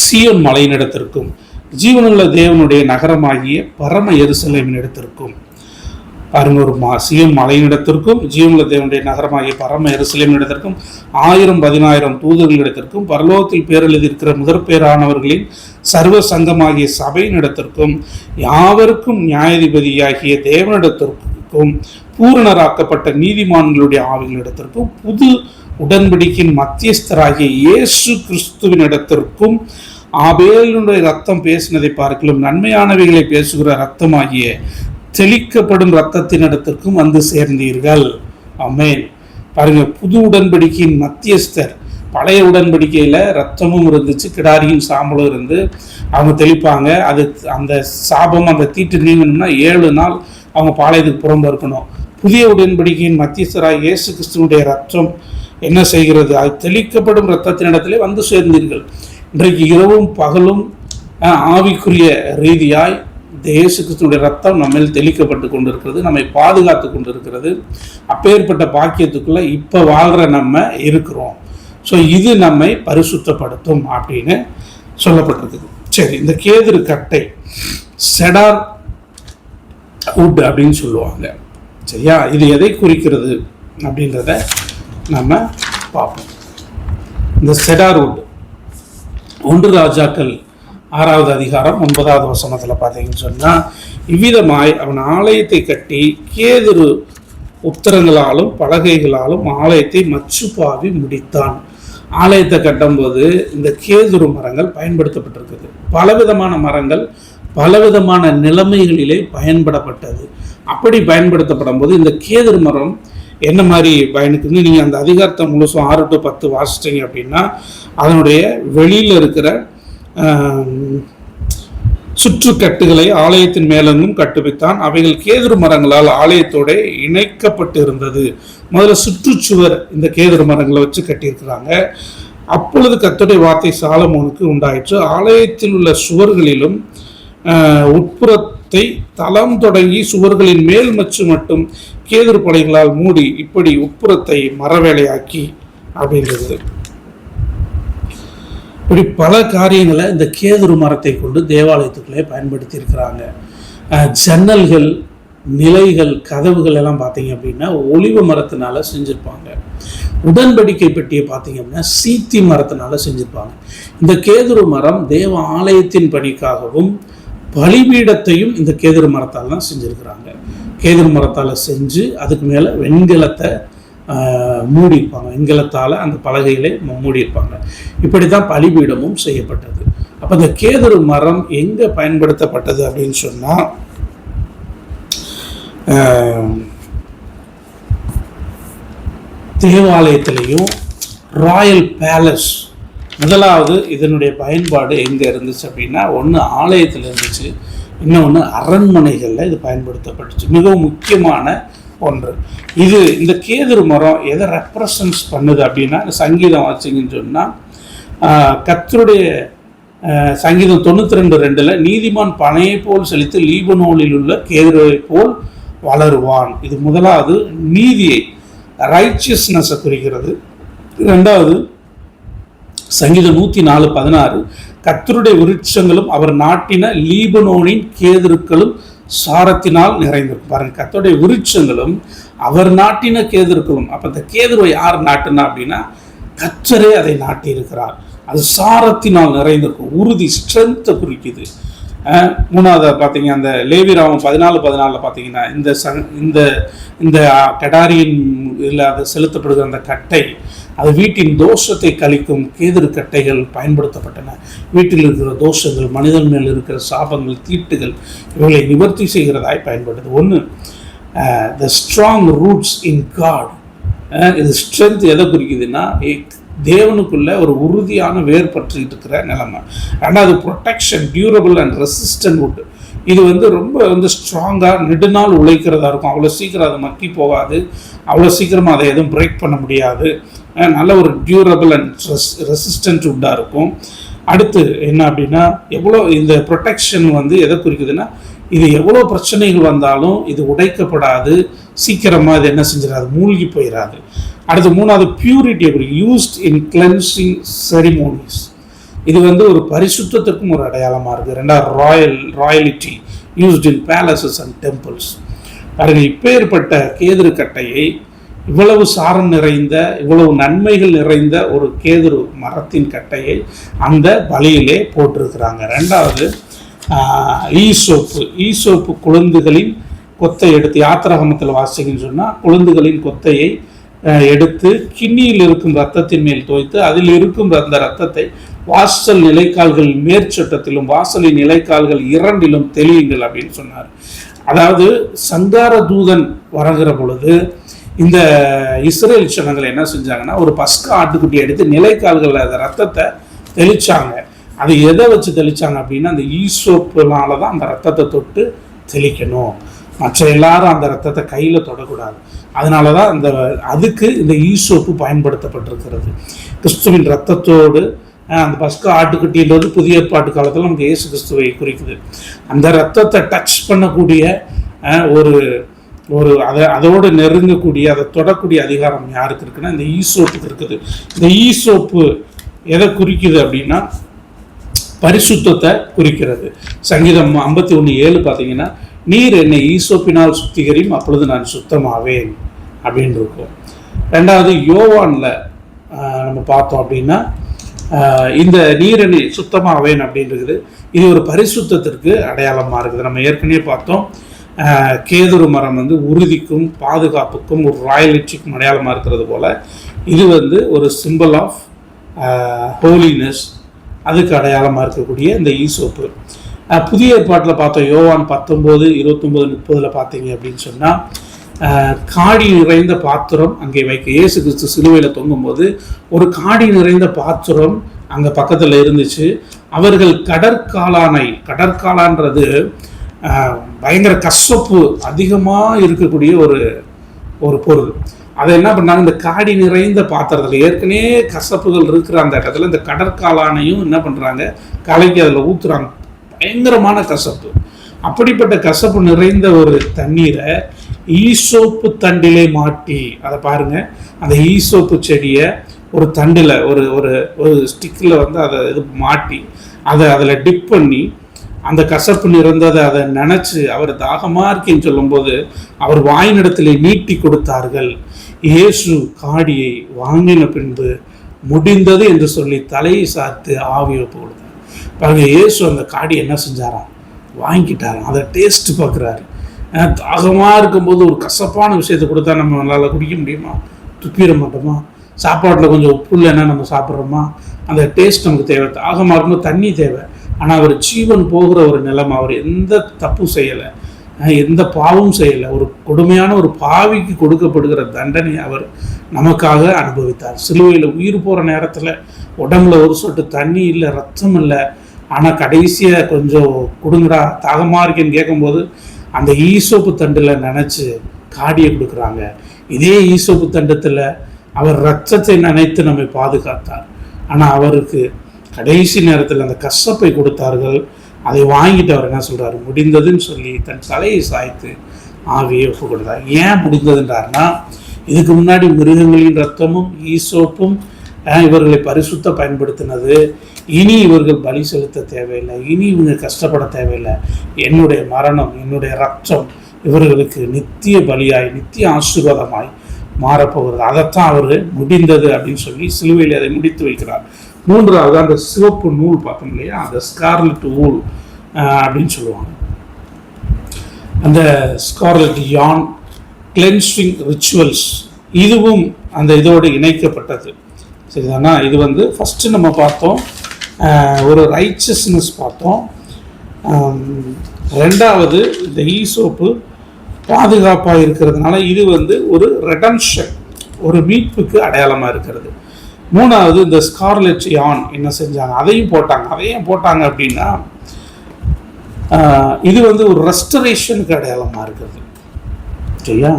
சீயோன் மலையினிடத்திற்கும் ஜீவனுள்ள தேவனுடைய நகரமாகிய பரம எருசலேமின் இடத்திற்கும், பாருங்க, ஒரு சீயோன் மலையினிடத்திற்கும் ஜீவனுள்ள தேவனுடைய நகரமாகிய பரம எருசலேமின் இடத்திற்கும் 1000-10,000 தூதர்களிடத்திற்கும் பரலோகத்தில் பேரெழுதியிருக்கிற முதற்பேரானவர்களின் சர்வ சங்கமாகிய சபையின் இடத்திற்கும் யாவருக்கும் நியாயாதிபதியாகிய தேவனிடத்திற்கும் பூரணராக்கப்பட்ட நீதிமான்களுடைய ஆவிகளிடத்திற்கும் புது உடன்படிக்கையின் மத்தியஸ்தராகிய இயேசு கிறிஸ்துவின் இடத்திற்கும் ஆபேலுடைய ரத்தம் பேசினதை பார்க்கலாம் நன்மையானவைகளை பேசுகிற ரத்தமாகிய தெளிக்கப்படும் ரத்தத்தின் இடத்திற்கும் வந்து சேர்ந்தீர்கள். ஆமென். பாருங்க, புது உடன்படிக்கையின் மத்தியஸ்தர். பழைய உடன்படிக்கையில் ரத்தமும் இருந்துச்சு, கிடாரியும் சாம்பலும் இருந்து அவங்க தெளிப்பாங்க. அது அந்த சாபம் அந்த தீட்டு நீங்கணும்னா 7 நாள் அவங்க பாளையத்துக்கு புறம்பு இருக்கணும். புதிய உடன்படிக்கையின் மத்தியஸ்தராக இயேசு கிறிஸ்துவனுடைய ரத்தம் என்ன செய்கிறது? அது தெளிக்கப்படும் ரத்தத்தின் இடத்திலே வந்து சேர்ந்தீர்கள். இன்றைக்கு இரவும் பகலும் ஆவிக்குரிய ரீதியாய் இயேசு கிறிஸ்துவினுடைய ரத்தம் நம்ம தெளிக்கப்பட்டு கொண்டிருக்கிறது, நம்மை பாதுகாத்து கொண்டிருக்கிறது. அப்பேற்பட்ட பாக்கியத்துக்குள்ள இப்போ வாழ்கிற நம்ம இருக்கிறோம். ஸோ இது நம்மை பரிசுத்தப்படுத்தும் அப்படின்னு சொல்லப்பட்டிருக்குது. சரி, இந்த கேதுரு கட்டை செடார் வுட் அப்படின்னு சொல்லுவாங்க. சரியா? இது எதை குறிக்கிறது அப்படின்றத நம்ம பார்ப்போம். இந்த செடார் வுட் 1 ராஜாக்கள் 6வது அதிகாரம் 9வது வசனத்தில் பார்த்தீங்கன்னு சொன்னால், இவ்விதமாய் அவன் ஆலயத்தை கட்டி கேதுரு உத்தரங்களாலும் பலகைகளாலும் ஆலயத்தை மச்சுப்பாவி முடித்தான். ஆலயத்தை கட்டும்போது இந்த கேதுரு மரங்கள் பயன்படுத்தப்பட்டிருக்குது. பலவிதமான மரங்கள் பலவிதமான நிலைமைகளிலே பயன்படப்பட்டது. அப்படி பயன்படுத்தப்படும் போது இந்த கேதுரு மரம் என்ன மாதிரி பயனுக்குன்னு நீங்கள் அந்த அதிகாரத்தை முழுசும் 6 to 10 வாசிச்சிங்க அப்படின்னா, அதனுடைய வெளியில் இருக்கிற சுற்றுக்கட்டுகளை ஆலயத்தின் மேலெங்கும் கட்டுவித்தான். அவைகள் கேதுரு மரங்களால் ஆலயத்தோட இணைக்கப்பட்டு இருந்தது. முதல்ல சுற்றுச்சுவர் இந்த கேதுரு மரங்களை வச்சு கட்டியிருக்கிறாங்க. அப்பொழுது கர்த்தருடைய வார்த்தை சாலமோனுக்கு உண்டாயிற்று. ஆலயத்தில் உள்ள சுவர்களிலும் உட்புறத்தை தளம் தொடங்கி சுவர்களின் மேல் மச்சு மட்டும் கேதுரு படைகளால் மூடி இப்படி உட்புறத்தை மரவேலையாக்கி அப்படின்றது. இப்படி பல காரியங்களை இந்த கேதுரு மரத்தை கொண்டு தேவாலயத்துக்குள்ளே பயன்படுத்தி இருக்கிறாங்க. ஜன்னல்கள், நிலைகள், கதவுகள் எல்லாம் பார்த்தீங்க அப்படின்னா ஒலிவ மரத்தினால செஞ்சிருப்பாங்க. உடன்படிக்கை பெட்டியை பார்த்தீங்க அப்படின்னா சீத்தி மரத்தினால செஞ்சிருப்பாங்க. இந்த கேதுரு மரம் தேவ ஆலயத்தின் பணிக்காகவும் பலிபீடத்தையும் இந்த கேதுரு மரத்தால் தான் செஞ்சிருக்கிறாங்க. கேதுரு மரத்தால் செஞ்சு அதுக்கு மேலே வெண்கலத்தை மூடியிருப்பாங்க. வெண்கலத்தால் அந்த பலகைகளை மூடியிருப்பாங்க. இப்படி தான் பலிபீடமும் செய்யப்பட்டது. அப்போ இந்த கேதுரு மரம் எங்கே பயன்படுத்தப்பட்டது அப்படின்னு சொன்னால், தேவாலயத்திலையும் ராயல் பேலஸ். முதலாவது இதனுடைய பயன்பாடு எங்கே இருந்துச்சு அப்படின்னா, ஒன்று ஆலயத்தில் இருந்துச்சு, இன்னொன்று அரண்மனைகளில் இது பயன்படுத்தப்பட்டுச்சு. மிகவும் முக்கியமான ஒன்று இது. இந்த கேதுரு மரம் எதை ரெப்ரசன்ஸ் பண்ணுது அப்படின்னா, சங்கீதம் வாசிங்கன்னு சொன்னால், கர்த்தருடைய சங்கீதம் 92:2 நீதிமான் பனையை போல் செழித்து லீபனோனில் உள்ள கேதுருவை போல் வளருவான். இது முதலாவது நீதியை, ரைச்சியஸ்னஸை குறிக்கிறது. இரண்டாவது சங்கீதம் 104:16 கர்த்தருடைய விருட்சங்களும் அவர் நாட்டின லீபனோனின் கேதுருக்களும் சாரத்தினால் நிறைந்திருக்கும். பாருங்க, கர்த்தருடைய விருட்சங்களும் அவர் நாட்டின கேதுருக்களும். அப்போ இந்த கேதுருவை யார் நாட்டினா அப்படின்னா, கர்த்தரே அதை நாட்டி இருக்கிறார். அது சாரத்தினால் நிறைந்திருக்கும். உறுதி, ஸ்ட்ரென்த்தை குறிக்குது. மூணாவது பார்த்தீங்க, அந்த லேவியராகமம் 14:14 பார்த்தீங்கன்னா, இந்த கடாரியின் இதில் அது செலுத்தப்படுகிற அந்த கட்டை, அது வீட்டின் தோஷத்தை கழிக்கும் கேதுரு கட்டைகள் பயன்படுத்தப்பட்டன. வீட்டில் இருக்கிற தோஷங்கள், மனிதன் மேல் இருக்கிற சாபங்கள், தீட்டுகள், இவர்களை நிவர்த்தி செய்கிறதாய் பயன்படுது. ஒன்று, the strong roots in God. இது ஸ்ட்ரென்த் எதை குறிக்குதுன்னா, தேவனுக்குள்ள ஒரு உறுதியான வேர் பற்றி இருக்கிற நிலைமை. ரெண்டாவது, protection, durable and resistant would. இது ரொம்ப ஸ்ட்ராங்காக நெடுநாள் உழைக்கிறதா இருக்கும். அவ்வளோ சீக்கிரம் அது மக்கி போகாது, அவ்வளோ சீக்கிரமாக அதை எதுவும் பிரேக் பண்ண முடியாது. நல்ல ஒரு டியூரபிள் அண்ட் ரெசிஸ்டன்ட் வுட்டாக இருக்கும். அடுத்து என்ன அப்படின்னா, எவ்வளோ இந்த ப்ரொடெக்ஷன் எதை குறிக்குதுன்னா, இது எவ்வளோ பிரச்சனைகள் வந்தாலும் இது உடைக்கப்படாது, சீக்கிரமாக இது என்ன செஞ்சிடாது, மூழ்கி போயிடாது. அடுத்து மூணாவது purity, used in cleansing ceremonies. இது வந்து ஒரு பரிசுத்தத்திற்கும் ஒரு அடையாளமாக இருக்குது. ரெண்டாவது royalty, used in palaces and temples. பாருங்க, இப்பேற்பட்ட கேதுரு கட்டையை இவ்வளவு சாரம் நிறைந்த, இவ்வளவு நன்மைகள் நிறைந்த ஒரு கேதுரு மரத்தின் கட்டையை அந்த பலியிலே போட்டிருக்கிறாங்க. ரெண்டாவது ஈசோப்பு கொழுந்துகளின் கொத்தை எடுத்து, யாத்திராகமத்தில் வாசிங்கன்னு சொன்னால் கொழுந்துகளின் கொத்தையை எடுத்து கிண்ணியில் இருக்கும் இரத்தத்தின் மேல் தோய்த்து அதில் இருக்கும் அந்த இரத்தத்தை வாசல் நிலைக்கால்கள் மேற்சட்டத்திலும் வாசலின் நிலைக்கால்கள் இரண்டிலும் தெளியுங்கள் அப்படின்னு சொன்னார். அதாவது சங்கார தூதன் வருகிற பொழுது இந்த இஸ்ரேல் ஜனங்கள் என்ன செஞ்சாங்கன்னா, ஒரு பஸ்கா ஆட்டுக்குட்டியை எடுத்து நிலைக்கால்களில் அந்த ரத்தத்தை தெளிச்சாங்க. அது எதை வச்சு தெளிச்சாங்க அப்படின்னா, அந்த ஈசோப்புனால தான் அந்த ரத்தத்தை தொட்டு தெளிக்கணும், மற்ற எல்லாரும் அந்த ரத்தத்தை கையில் தொடக்கூடாது. அதனால தான் அதுக்கு இந்த ஈசோப்பு பயன்படுத்தப்பட்டிருக்கிறது. கிறிஸ்துவின் ரத்தத்தோடு அந்த பஸ்கா ஆட்டுக்குட்டின்றது புதிய ஏற்பாட்டு காலத்தில் நமக்கு இயேசு கிறிஸ்துவை குறிக்குது. அந்த ரத்தத்தை டச் பண்ணக்கூடிய அதோடு நெருங்கக்கூடிய, அதை தொடக்கூடிய அதிகாரம் யாருக்கு இருக்குன்னா இந்த ஈசோப்புக்கு இருக்குது. இந்த ஈசோப்பு எதை குறிக்குது அப்படின்னா பரிசுத்தத்தை குறிக்கிறது. சங்கீதம் 51:7 பார்த்தீங்கன்னா, நீர் என்னை ஈசோப்பினால் சுத்திகரியும், அப்பொழுது நான் சுத்தமாவேன் அப்படின்னு இருக்கும். ரெண்டாவது யோவானில் நம்ம பார்த்தோம் அப்படின்னா, இந்த நீர் என்னை சுத்தமாவேன் அப்படின்றது இது ஒரு பரிசுத்தத்திற்கு அடையாளமாக இருக்குது. நம்ம ஏற்கனவே பார்த்தோம், கேதுரு மரம் வந்து உறுதிக்கும் பாதுகாப்புக்கும் ஒரு ராயலிட்டிக்கும் அடையாளமாக இருக்கிறது போல் இது வந்து ஒரு சிம்பிள் ஆஃப் ஹோலினஸ், அதுக்கு அடையாளமாக இருக்கக்கூடிய இந்த ஈசோப்பு. புதிய ஏற்பாட்டில் பார்த்தோம், யோவான் 19:29-30 பார்த்தீங்க அப்படின்னு சொன்னால், காடி நிறைந்த பாத்திரம் அங்கே வைக்க, இயேசு கிறிஸ்து சிலுவையில் தொங்கும்போது ஒரு காடி நிறைந்த பாத்திரம் அங்கே பக்கத்தில் இருந்துச்சு. அவர்கள் கடற்காலான்றது பயங்கர கசப்பு அதிகமாக இருக்கக்கூடிய ஒரு பொருள். அதை என்ன பண்ணாங்க, இந்த காடி நிறைந்த பாத்திரத்தில் ஏற்கனவே கசப்புகள் இருக்கிற அந்த இடத்துல இந்த கடற்காலானையும் என்ன பண்ணுறாங்க, கலக்கி அதில் ஊற்றுறாங்க. பயங்கரமான கசப்பு. அப்படிப்பட்ட கசப்பு நிறைந்த ஒரு தண்ணீரை ஈசோப்பு தண்டிலே மாட்டி, அதை பாருங்க, அந்த ஈசோப்பு செடியை ஒரு தண்டில் ஒரு ஸ்டிக்கில் வந்து அதை மாட்டி அதை அதில் டிப் பண்ணி அந்த கசப்பு நிறைந்ததை அதை நினச்சி அவர் தாகமாக இருக்கேன்னு சொல்லும்போது அவர் வாயினிடத்திலே நீட்டி கொடுத்தார்கள். இயேசு காடியை வாங்கின பின்பு முடிந்தது என்று சொல்லி தலையை சாத்து ஆவியை கொடுத்தார். பாருங்க, இயேசு அந்த காடி என்ன செஞ்சாராம், வாங்கிட்டாராம். அதை டேஸ்ட் பார்க்குறாரு. தாகமாக இருக்கும்போது ஒரு கசப்பான விஷயத்தை கொடுத்தா நம்ம நம்மளால் குடிக்க முடியுமா? துப்பிட மாட்டோமா? சாப்பாட்டில் கொஞ்சம் உப்பு இல்லைன்னா நம்ம சாப்பிட்றோமா? அந்த டேஸ்ட் நமக்கு தேவை. தாகமாக இருக்கும்போது தண்ணி தேவை. ஆனால் அவர் ஜீவன் போகிற ஒரு நிலைமை, அவர் எந்த தப்பும் செய்யலை, எந்த பாவம் செய்யலை. ஒரு கொடுமையான ஒரு பாவிக்கு கொடுக்கப்படுகிற தண்டனை அவர் நமக்காக அனுபவித்தார். சிலுவையில் உயிர் போகிற நேரத்தில் உடம்புல ஒரு சொட்டு தண்ணி இல்லை, ரத்தம் இல்லை. ஆனால் கடைசியாக கொஞ்சம் கொடுங்கடா, தாகமாக இருக்கேன்னு கேட்கும்போது அந்த ஈசோப்பு தண்டில் நினச்சி காடியை கொடுக்குறாங்க. இதே ஈசோப்பு தண்டத்தில் அவர் ரத்தத்தை நினைத்து நம்மை பாதுகாத்தார். ஆனால் அவருக்கு கடைசி நேரத்தில் அந்த கசப்பை கொடுத்தார்கள். அதை வாங்கிட்டு அவர் என்ன சொல்கிறார், முடிந்ததுன்னு சொல்லி தன் தலையை சாய்த்து ஆவியை ஒப்பு கொடுத்தார். ஏன் முடிந்ததுன்றார்னா, இதுக்கு முன்னாடி மிருகங்களின் ரத்தமும் ஈசோப்பும் இவர்களை பரிசுத்த பயன்படுத்தினது. இனி இவர்கள் பலி செலுத்த தேவையில்லை, இனி இவங்க கஷ்டப்பட தேவையில்லை. என்னுடைய மரணம், என்னுடைய ரத்தம் இவர்களுக்கு நித்திய பலியாய் நித்திய ஆசீர்வாதமாய் மாறப்போகிறது. அதைத்தான் அவர் முடிந்தது அப்படின்னு சொல்லி சிலுவையில் அதை முடித்து வைக்கிறார். மூன்றாவது அந்த சிவப்பு நூல் பார்த்தோம் இல்லையா, அந்த ஸ்கார்லெட் வூல் அப்படின்னு சொல்லுவாங்க. அந்த ஸ்கார்லெட் யான் கிளென்சிங் ரிச்சுவல்ஸ், இதுவும் அந்த இதோடு இணைக்கப்பட்டது. சரிதானா? இது வந்து ஃபஸ்ட்டு நம்ம பார்த்தோம், ஒரு ரைச்சஸ்னஸ் பார்த்தோம். ரெண்டாவது இந்த ஈசோப்பு பாதுகாப்பாக இருக்கிறதுனால இது வந்து ஒரு ரெடம்ஷன், ஒரு மீட்புக்கு அடையாளமாக இருக்கிறது. மூணாவது இந்த ஸ்கார்லெட் யான் என்ன செஞ்சாங்க, அதையும் போட்டாங்க. அதையும் போட்டாங்க அப்படின்னா இது வந்து ஒரு ரெஸ்டரேஷனுக்கு அடையாளமாக இருக்கிறது. சரியா?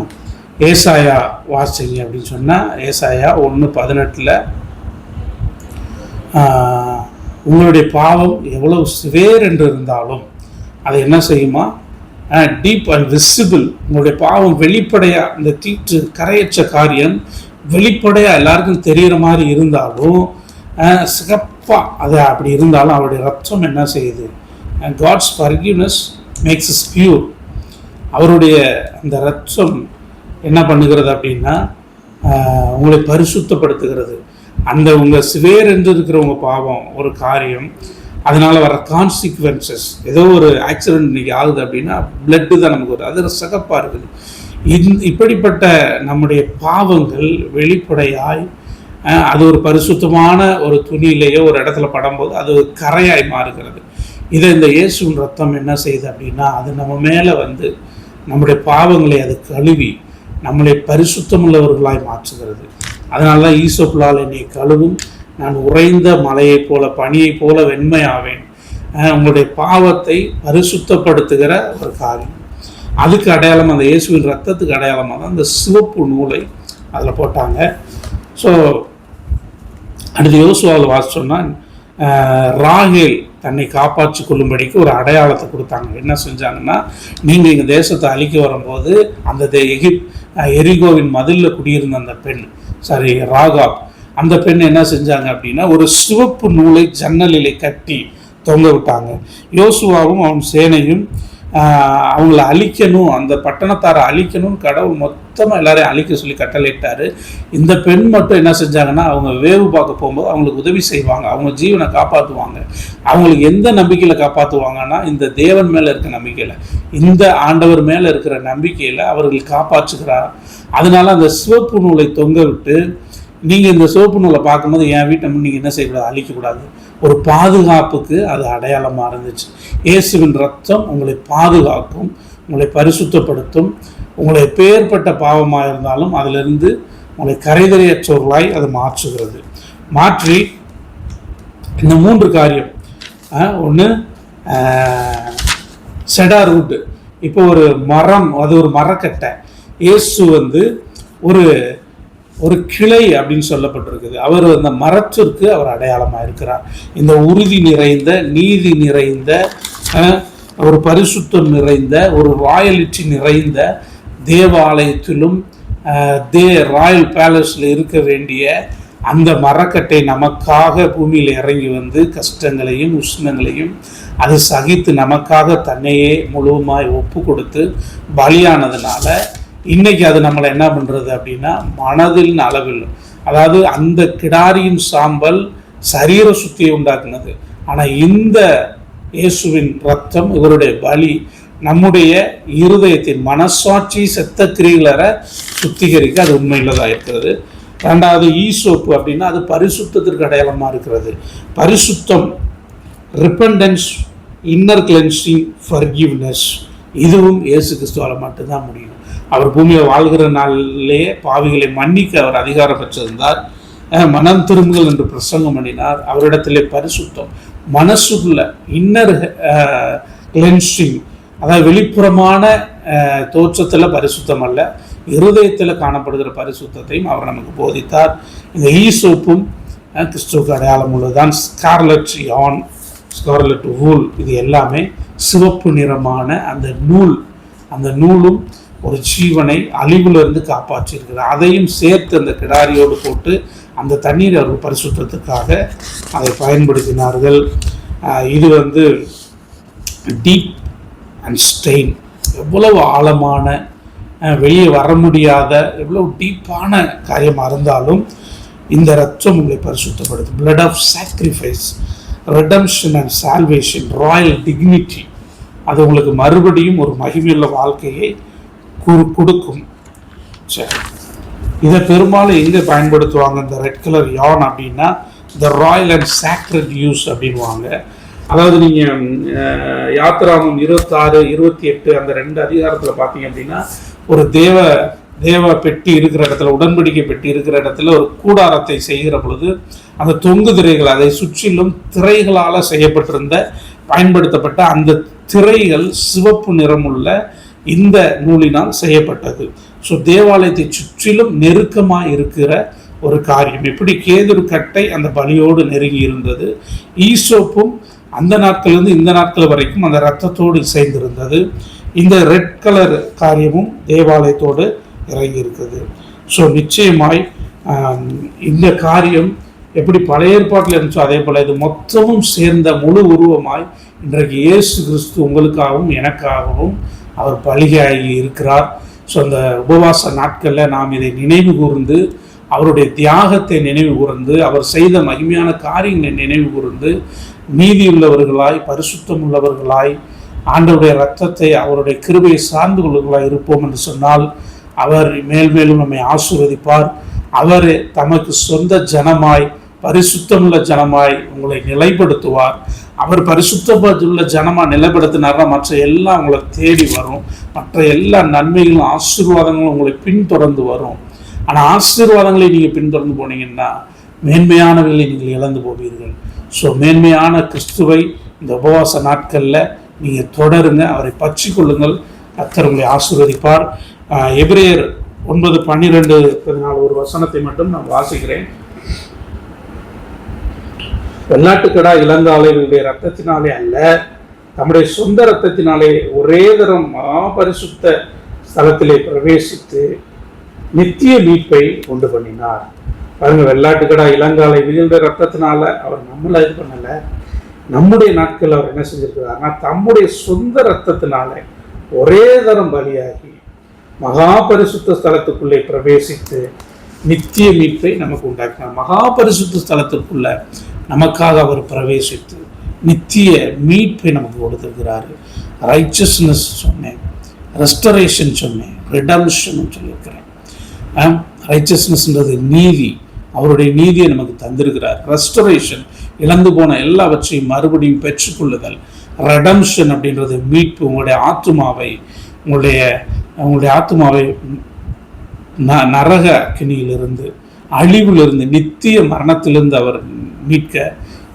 ஏசாயா வாசிங்க அப்படின்னு சொன்னால், ஏசாயா 1:18 உங்களுடைய பாவம் எவ்வளவு சிவேர் என்று இருந்தாலும் அதை என்ன செய்யுமா, டீப் அண்ட் விசிபிள். உங்களுடைய பாவம் வெளிப்படையாக, இந்த தீட்டு கரையற்ற காரியம் வெளிப்படையாக எல்லாருக்கும் தெரிகிற மாதிரி இருந்தாலும், சிகப்பாக அது அப்படி இருந்தாலும் அவருடைய ரத்தம் என்ன செய்யுது? God's forgiveness makes is pure. அவருடைய அந்த ரத்தம் என்ன பண்ணுகிறது அப்படின்னா உங்களை பரிசுத்தப்படுத்துகிறது. அந்த உங்கள் சிவேர் என்று இருக்கிற உங்கள் பாவம் ஒரு காரியம், அதனால் வர கான்சிக்வன்சஸ், ஏதோ ஒரு ஆக்சிடென்ட் இன்னைக்கு ஆகுது அப்படின்னா பிளட்டு தான் நமக்கு வருது, அது சகப்பாக இருக்குது. இப்படிப்பட்ட நம்முடைய பாவங்கள் வெளிப்படையாய் அது ஒரு பரிசுத்தமான ஒரு துணியிலேயோ ஒரு இடத்துல படும்போது அது கரையாய் மாறுகிறது. இதை இந்த இயேசுவின் ரத்தம் என்ன செய்யுது அப்படின்னா அது நம்ம மேலே வந்து நம்முடைய பாவங்களை அது கழுவி நம்மளை பரிசுத்தமுள்ளவர்களாய் மாற்றுகிறது. அதனால தான் ஈசோப்புலால் என்னை கழுவும், நான் உறைந்த மலையைப் போல பனியைப் போல வெண்மையாவேன். உங்களுடைய பாவத்தை பரிசுத்தப்படுத்துகிற ஒரு காரியம். அதுக்கு அடையாளம் அந்த இயேசுவின் ரத்தத்துக்கு அடையாளமாக தான் அந்த சிவப்பு நூலை அதில் போட்டாங்க. ஸோ அடுத்து யோசுவாவில் வாசிச்சோன்னா ராகேல் தன்னை காப்பாற்றி கொள்ளும்படிக்கு ஒரு அடையாளத்தை கொடுத்தாங்க. என்ன செஞ்சாங்கன்னா, நீங்கள் எங்கள் தேசத்தை அழிக்க வரும்போது அந்த எரிகோவின் மதிலில் குடியிருந்த அந்த பெண், ராகாப், அந்த பெண் என்ன செஞ்சாங்க அப்படின்னா ஒரு சிவப்பு நூலை ஜன்னலிலே கட்டி தொங்க விட்டாங்க. யோசுவாவும் அவன் சேனையும் அவங்கள அழிக்கணும், அந்த பட்டணத்தாரை அழிக்கணும்னு கடவுள் மொத்தமாக எல்லாரையும் அழிக்க சொல்லி கட்டளையிட்டார். இந்த பெண் மட்டும் என்ன செஞ்சாங்கன்னா அவங்க வேவு பார்க்க போகும்போது அவங்களுக்கு உதவி செய்வாங்க, அவங்க ஜீவனை காப்பாற்றுவாங்க. அவங்களுக்கு எந்த நம்பிக்கையில் காப்பாற்றுவாங்கன்னா இந்த தேவன் மேலே இருக்கிற நம்பிக்கையில், இந்த ஆண்டவர் மேலே இருக்கிற நம்பிக்கையில் அவர்கள் காப்பாற்றுகிறார். அதனால அந்த சிவப்பு நூலை தொங்க விட்டு, நீங்கள் இந்த சிவப்பு நூலை பார்க்கும்போது என் வீட்டை நீங்கள் என்ன செய்யக்கூடாது? அழிக்கக்கூடாது. ஒரு பாதுகாப்புக்கு அது அடையாளமாக இருந்துச்சு. இயேசுவின் ரத்தம் உங்களை பாதுகாக்கும், உங்களை பரிசுத்தப்படுத்தும். உங்களை எப்பேற்பட்ட பாவமாக இருந்தாலும் அதிலிருந்து உங்களை கரைதறியற்றவர்களாய் அது மாற்றுகிறது. மாற்றி இந்த 3 காரியம். ஒன்று செடார் வுட். இப்போ ஒரு மரம், அது ஒரு மரக்கட்டை. இயேசு வந்து ஒரு கிளை அப்படின்னு சொல்லப்பட்டிருக்குது. அவர் அந்த மரத்திற்கு அவர் அடையாளமாக இருக்கிறார். இந்த உறுதி நிறைந்த, நீதி நிறைந்த, ஒரு பரிசுத்தம் நிறைந்த, ஒரு ராயலிட்டி நிறைந்த தேவாலயத்திலும் ராயல் பேலஸில் இருக்க வேண்டிய அந்த மரக்கட்டை நமக்காக பூமியில் இறங்கி வந்து கஷ்டங்களையும் உஷ்ணங்களையும் அது சகித்து நமக்காக தன்னையே முழுவதுமாய் ஒப்பு கொடுத்து பலியானதுனால இன்னைக்கு அது நம்மளை என்ன பண்ணுறது அப்படின்னா மனதின் அளவில், அதாவது அந்த கிடாரியின் சாம்பல் சரீர சுத்தியை உண்டாக்குனது. ஆனால் இந்த இயேசுவின் ரத்தம், இவருடைய பலி நம்முடைய இருதயத்தின் மனசாட்சி செத்த கிரிகளை சுத்திகரிக்க அது உண்மையுள்ளதாக இருக்கிறது. 2வது ஈசோப்பு அப்படின்னா அது பரிசுத்தத்திற்கு அடையாளமாக இருக்கிறது. பரிசுத்தம், ரிப்பெண்டன்ஸ், இன்னர் கிளென்சிங், ஃபர்கிவ்னஸ், இதுவும் இயேசு கிறிஸ்துவால் மட்டும்தான் முடியும். அவர் பூமியில் வாழ்கிற நாளிலேயே பாவிகளை மன்னிக்க அவர் அதிகாரம் பெற்றிருந்தார். மனம் திரும்புங்கள் என்று பிரசங்கம் பண்ணினார். அவரிடத்திலே பரிசுத்தம், மனசுக்குள்ள இன்னர் கிளென்சிங், அதாவது வெளிப்புறமான தோற்றத்தில் பரிசுத்தம் அல்ல, இருதயத்தில் காணப்படுகிற பரிசுத்தையும் அவர் நமக்கு போதித்தார். இந்த ஈசோப்பும் கிறிஸ்துவுக்கு அடையாளம் உள்ளதுதான். ஸ்கார்லெட் யான், ஸ்கார்லெட் வூல், இது எல்லாமே சிவப்பு நிறமான அந்த நூல். அந்த நூலும் ஒரு ஜீவனை அழிவிலிருந்து காப்பாற்றியிருக்கிறது. அதையும் சேர்த்து அந்த கிடாரியோடு போட்டு அந்த தண்ணீர் அவர்கள் பரிசுத்தத்துக்காக அதை பயன்படுத்தினார்கள். இது வந்து டீப் அண்ட் ஸ்டெயின், எவ்வளவு ஆழமான, வெளியே வர முடியாத, எவ்வளவு டீப்பான காரியமாக இருந்தாலும் இந்த ரத்தம் உங்களை பரிசுத்தப்படுத்தும். Blood of sacrifice, redemption and salvation, royal dignity, அது உங்களுக்கு மறுபடியும் ஒரு மகிமையுள்ள வாழ்க்கையை கொடுக்கும். சரி, இதை பெரும்பாலும் எங்கே பயன்படுத்துவாங்க இந்த ரெட் கலர் யான் அப்படின்னா the royal and sacred use அப்படின்வாங்க. அதாவது நீங்கள் யாத்திராமம் 26, 28 அந்த 2 அதிகாரத்தில் பார்த்தீங்க அப்படின்னா ஒரு தேவ பெட்டி இருக்கிற இடத்துல, உடன்படிக்கை பெட்டி இருக்கிற இடத்துல ஒரு கூடாரத்தை செய்கிற பொழுது அந்த தொங்கு திரைகள், அதை சுற்றிலும் திரைகளால் செய்யப்பட்டிருந்த பயன்படுத்தப்பட்ட அந்த திரைகள் சிவப்பு நிறமுள்ள இந்த நூலினால் செய்யப்பட்டது. ஸோ தேவாலயத்தை சுற்றிலும் நெருக்கமாக இருக்கிற ஒரு காரியம். எப்படி கேதுரு கட்டை அந்த பலியோடு நெருங்கி இருந்தது, ஈசோப்பும் அந்த நாட்களிலிருந்து இந்த நாட்கள் வரைக்கும் அந்த இரத்தத்தோடு இசைந்திருந்தது. இந்த ரெட் கலர் காரியமும் தேவாலயத்தோடு இறங்கி இருக்குது. ஸோ நிச்சயமாய் இந்த காரியம் எப்படி பழைய ஏற்பாட்டில் இருந்துச்சோ அதே போல் இது மொத்தமும் சேர்ந்த முழு உருவமாய் இன்றைக்கு இயேசு கிறிஸ்து உங்களுக்காகவும் எனக்காகவும் அவர் பலியாகி இருக்கிறார். ஸோ அந்த உபவாச நாட்களில் நாம் இதை நினைவு கூர்ந்து, அவருடைய தியாகத்தை நினைவு கூர்ந்து, அவர் செய்த மகிமையான காரியங்களை நினைவு கூர்ந்து, நீதியுள்ளவர்களாய் பரிசுத்தம் உள்ளவர்களாய் ஆண்டவருடைய இரத்தத்தை அவருடைய கிருபையை சார்ந்து கொள்வர்களாய் இருப்போம் என்று சொன்னால் அவர் மேல்மேலும் நம்மை ஆசீர்வதிப்பார். அவர் தமக்கு சொந்த ஜனமாய் பரிசுத்தமுள்ள ஜனமாய் உங்களை நிலைப்படுத்துவார். அவர் பரிசுத்தமுள்ள ஜனமாக நிலைப்படுத்தினார்னா மற்ற எல்லாம் உங்களை தேடி வரும். மற்ற எல்லா நன்மைகளும் ஆசீர்வாதங்களும் உங்களை பின்தொடர்ந்து வரும். ஆனால் ஆசீர்வாதங்களை நீங்கள் பின்தொடர்ந்து போனீங்கன்னா மேன்மையானவர்களை நீங்கள் இழந்து போவீர்கள். ஸோ மேன்மையான கிறிஸ்துவை இந்த உபவாச நாட்களில் நீங்கள் தொடருங்க, அவரை பற்றி கொள்ளுங்கள். கர்த்தர் உங்களை ஆசீர்வதிப்பார். எபிரேயர் 9:12-14 ஒரு வசனத்தை மட்டும் நான் வாசிக்கிறேன். வெள்ளாட்டுக்கடா இளங்காளைகளுடைய இரத்தத்தினாலே அல்ல, தம்முடைய சொந்த இரத்தத்தினாலே ஒரே தரம் மகாபரிசுத்த ஸ்தலத்திலே பிரவேசித்து நித்திய மீட்பை உண்டு பண்ணினார். பாருங்க, வெள்ளாட்டுக்கடா இளங்காலை விழுந்த இரத்தத்தினால அவர் நம்மளை இது பண்ணலை. நம்முடைய நாட்கள் அவர் என்ன செஞ்சிருக்கிறார்னா தம்முடைய சொந்த இரத்தத்தினால ஒரே தரம் பலியாகி மகாபரிசுத்த ஸ்தலத்துக்குள்ளே பிரவேசித்து நித்திய மீட்பை நமக்கு உண்டாக்கினார். மகாபரிசுத்த ஸ்தலத்திற்குள்ள நமக்காக அவர் பிரவேசித்து நித்திய மீட்பை நமக்கு கொடுத்திருக்கிறாரு. ரைச்சஸ்னஸ் சொன்னேன், ரெஸ்டரேஷன் சொன்னேன், ரிடம்ஷன் சொல்லியிருக்கிறேன். ரைச்சஸ்னஸ்ன்றது நீதி, அவருடைய நீதியை நமக்கு தந்திருக்கிறார். ரெஸ்டரேஷன் இழந்து போன எல்லாவற்றையும் மறுபடியும் பெற்றுக்கொள்ளுதல். ரெடம்ஷன் அப்படின்றது மீட்பு. உங்களுடைய ஆத்துமாவை நரக அக்கினியிலிருந்து, அழிவிலிருந்து, நித்திய மரணத்திலிருந்து அவர் மீட்க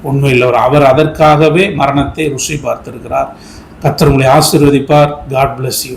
உண்மையில் அவர் அதற்காகவே மரணத்தை ருசி பார்த்திருக்கிறார். கர்த்தர் உங்களை ஆசீர்வதிப்பார். God bless you.